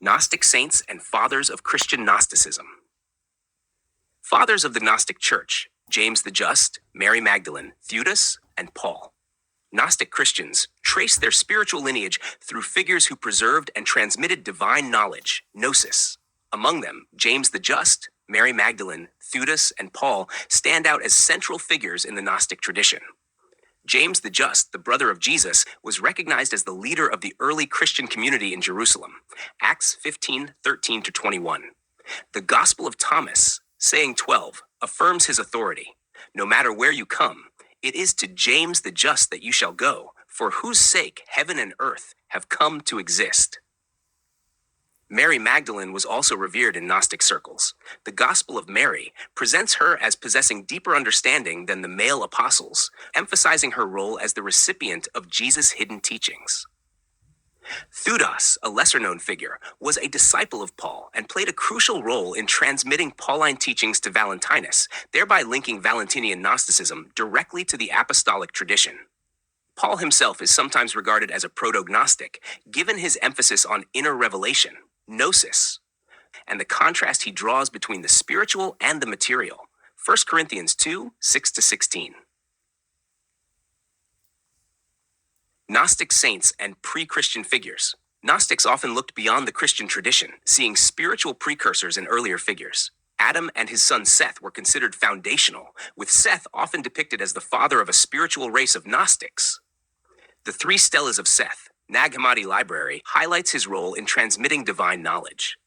Gnostic saints and fathers of Christian Gnosticism. Fathers of the Gnostic Church: James the Just, Mary Magdalene, Theudas, and Paul. Gnostic Christians trace their spiritual lineage through figures who preserved and transmitted divine knowledge, gnosis. Among them, James the Just, Mary Magdalene, Theudas, and Paul stand out as central figures in the Gnostic tradition. James the Just, the brother of Jesus, was recognized as the leader of the early Christian community in Jerusalem. Acts 15:13-21. The Gospel of Thomas, saying 12, affirms his authority. No matter where you come, it is to James the Just that you shall go, for whose sake heaven and earth have come to exist. Mary Magdalene was also revered in Gnostic circles. The Gospel of Mary presents her as possessing deeper understanding than the male apostles, emphasizing her role as the recipient of Jesus' hidden teachings. Theudas, a lesser-known figure, was a disciple of Paul and played a crucial role in transmitting Pauline teachings to Valentinus, thereby linking Valentinian Gnosticism directly to the Apostolic tradition. Paul himself is sometimes regarded as a proto-Gnostic, given his emphasis on inner revelation, gnosis, and the contrast he draws between the spiritual and the material. 1 Corinthians 2:6-16. Gnostic saints and pre-Christian figures. Gnostics often looked beyond the Christian tradition, seeing spiritual precursors in earlier figures. Adam and his son Seth were considered foundational, with Seth often depicted as the father of a spiritual race of Gnostics. The Three Stellas of Seth, Nag Hammadi Library, highlights his role in transmitting divine knowledge.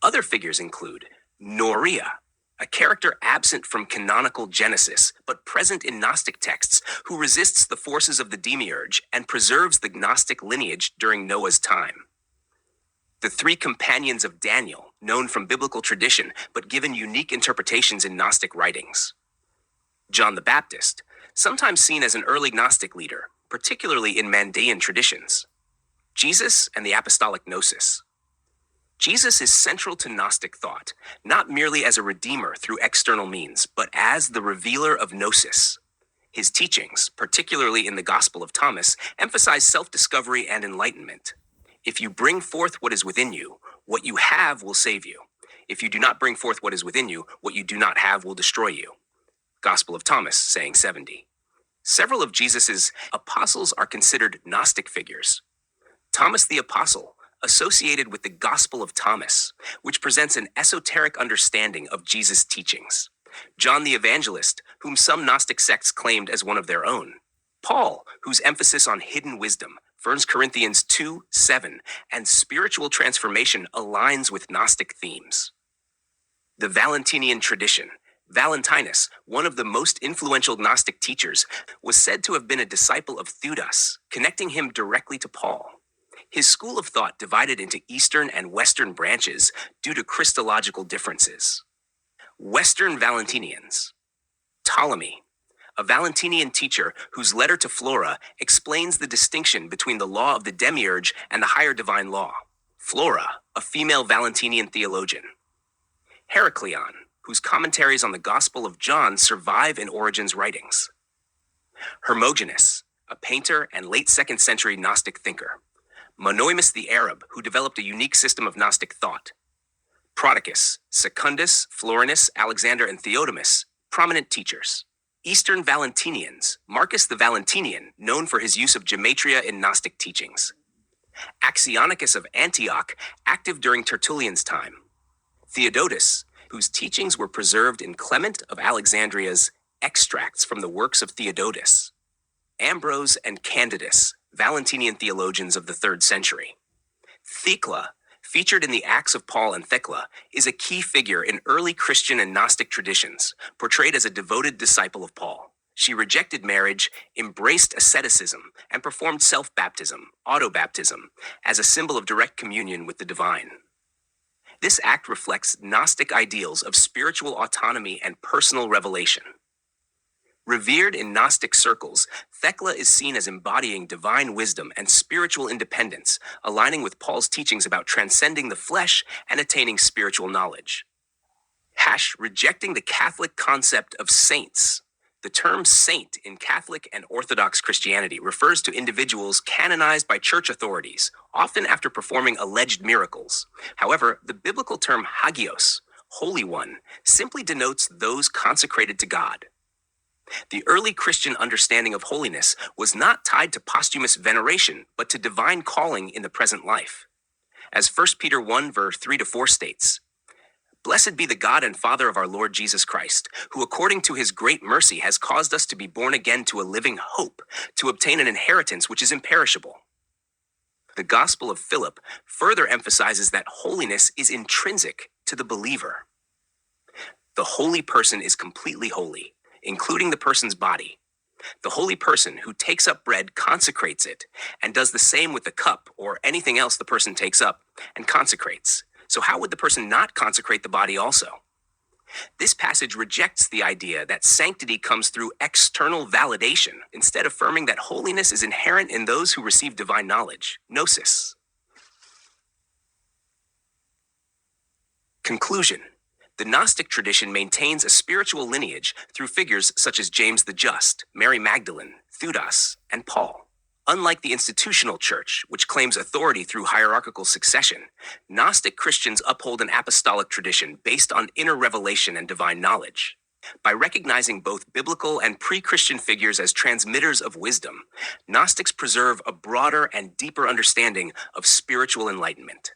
Other figures include Noria, a character absent from canonical Genesis, but present in Gnostic texts, who resists the forces of the demiurge and preserves the Gnostic lineage during Noah's time. The Three Companions of Daniel, known from biblical tradition, but given unique interpretations in Gnostic writings. John the Baptist, sometimes seen as an early Gnostic leader, particularly in Mandaean traditions. Jesus and the Apostolic Gnosis. Jesus is central to Gnostic thought, not merely as a redeemer through external means, but as the revealer of gnosis. His teachings, particularly in the Gospel of Thomas, emphasize self-discovery and enlightenment. If you bring forth what is within you, what you have will save you. If you do not bring forth what is within you, what you do not have will destroy you. Gospel of Thomas, saying 70. Several of Jesus' apostles are considered Gnostic figures. Thomas the Apostle, associated with the Gospel of Thomas, which presents an esoteric understanding of Jesus' teachings. John the Evangelist, whom some Gnostic sects claimed as one of their own. Paul, whose emphasis on hidden wisdom, 1 Corinthians 2:7, and spiritual transformation aligns with Gnostic themes. The Valentinian tradition. Valentinus, one of the most influential Gnostic teachers, was said to have been a disciple of Theudas, connecting him directly to Paul. His school of thought divided into Eastern and Western branches due to Christological differences. Western Valentinians. Ptolemy, a Valentinian teacher whose letter to Flora explains the distinction between the law of the demiurge and the higher divine law. Flora, a female Valentinian theologian. Heracleon, whose commentaries on the Gospel of John survive in Origen's writings. Hermogenes, a painter and late 2nd century Gnostic thinker. Monoimus the Arab, who developed a unique system of Gnostic thought. Prodicus, Secundus, Florinus, Alexander, and Theodomus, prominent teachers. Eastern Valentinians, Marcus the Valentinian, known for his use of gematria in Gnostic teachings. Axionicus of Antioch, active during Tertullian's time. Theodotus, whose teachings were preserved in Clement of Alexandria's extracts from the works of Theodotus. Ambrose and Candidus, Valentinian theologians of the 3rd century. Thecla, featured in the Acts of Paul and Thecla, is a key figure in early Christian and Gnostic traditions, portrayed as a devoted disciple of Paul. She rejected marriage, embraced asceticism, and performed self-baptism, autobaptism, as a symbol of direct communion with the divine. This act reflects Gnostic ideals of spiritual autonomy and personal revelation. Revered in Gnostic circles, Thecla is seen as embodying divine wisdom and spiritual independence, aligning with Paul's teachings about transcending the flesh and attaining spiritual knowledge. Rejecting the Catholic concept of saints. The term saint in Catholic and Orthodox Christianity refers to individuals canonized by church authorities, often after performing alleged miracles. However, the biblical term hagios, Holy One, simply denotes those consecrated to God. The early Christian understanding of holiness was not tied to posthumous veneration, but to divine calling in the present life. As 1 Peter 1 verse 3-4 states, "Blessed be the God and Father of our Lord Jesus Christ, who according to his great mercy has caused us to be born again to a living hope, to obtain an inheritance which is imperishable." The Gospel of Philip further emphasizes that holiness is intrinsic to the believer. The holy person is completely holy, including the person's body. The holy person who takes up bread consecrates it, and does the same with the cup or anything else the person takes up and consecrates. So how would the person not consecrate the body also? This passage rejects the idea that sanctity comes through external validation, instead affirming that holiness is inherent in those who receive divine knowledge, gnosis. Conclusion. The Gnostic tradition maintains a spiritual lineage through figures such as James the Just, Mary Magdalene, Theudas, and Paul. Unlike the institutional church, which claims authority through hierarchical succession, Gnostic Christians uphold an apostolic tradition based on inner revelation and divine knowledge. By recognizing both biblical and pre-Christian figures as transmitters of wisdom, Gnostics preserve a broader and deeper understanding of spiritual enlightenment.